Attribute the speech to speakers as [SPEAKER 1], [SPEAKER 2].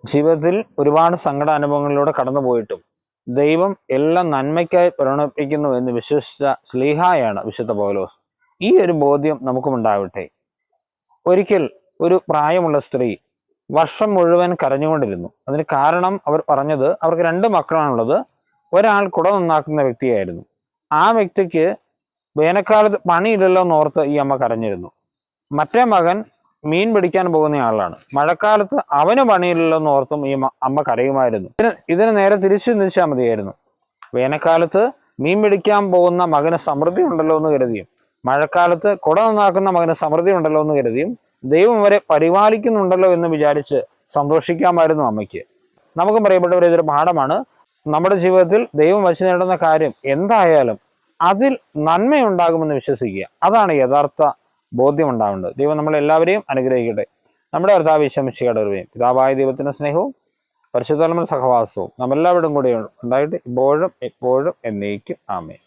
[SPEAKER 1] ജീവിതത്തിൽ ഒരുപാട് സങ്കട അനുഭവങ്ങളിലൂടെ കടന്നു പോയിട്ടും ദൈവം എല്ലാം നന്മയ്ക്കായി പരിണമിപ്പിക്കുന്നു എന്ന് വിശ്വസിച്ച സ്ലീഹായാണ് വിശുദ്ധ പൗലോസ്. ഈ ഒരു ബോധ്യം നമുക്കും ഉണ്ടാവട്ടെ. ഒരിക്കൽ ഒരു പ്രായമുള്ള സ്ത്രീ വർഷം മുഴുവൻ കരഞ്ഞുകൊണ്ടിരുന്നു. അതിന് കാരണം അവർ പറഞ്ഞത് അവർക്ക് 2 മക്കളാണുള്ളത്. ഒരാൾ കുട നന്നാക്കുന്ന വ്യക്തിയായിരുന്നു. ആ വ്യക്തിക്ക് വേനൽക്കാലത്ത് പണിയില്ലല്ലോ എന്നോർത്ത് ഈ അമ്മ കരഞ്ഞിരുന്നു. മറ്റേ മകൻ മീൻ പിടിക്കാൻ പോകുന്ന ആളാണ്. മഴക്കാലത്ത് അവന് പണിയില്ലല്ലോ എന്നോർത്തും ഈ അമ്മ കരയുമായിരുന്നു. ഇതിന് നേരെ തിരിച്ചു ചിന്തിച്ചാൽ മതിയായിരുന്നു. വേനൽക്കാലത്ത് മീൻ പിടിക്കാൻ പോകുന്ന മകന് സമൃദ്ധി ഉണ്ടല്ലോ എന്ന് കരുതിയും മഴക്കാലത്ത് കുട നന്നാക്കുന്ന മകന് സമൃദ്ധി ഉണ്ടല്ലോ എന്ന് കരുതിയും ദൈവം അവരെ പരിപാലിക്കുന്നുണ്ടല്ലോ എന്ന് വിചാരിച്ച് സന്തോഷിക്കാമായിരുന്നു അമ്മയ്ക്ക്. നമുക്കും പറയപ്പെട്ടവരെ ഇതൊരു പാഠമാണ്. നമ്മുടെ ജീവിതത്തിൽ ദൈവം വച്ചു നേടുന്ന കാര്യം എന്തായാലും അതിൽ നന്മയുണ്ടാകുമെന്ന് വിശ്വസിക്കുക. അതാണ് യഥാർത്ഥ ബോധ്യം ഉണ്ടാവേണ്ടത്. ദൈവം നമ്മളെല്ലാവരെയും അനുഗ്രഹിക്കട്ടെ. നമ്മുടെ കർത്താവ് ഈശോ മിശിഹായുടെ കൃപയും പിതാവായ ദൈവത്തിന്റെ സ്നേഹവും പരിശുദ്ധാത്മാവിന്റെ സഹവാസവും നമ്മെല്ലാവരും കൂടെ ഉണ്ടായിട്ട് ഇപ്പോഴും എപ്പോഴും എന്നേക്കും. ആമേൻ.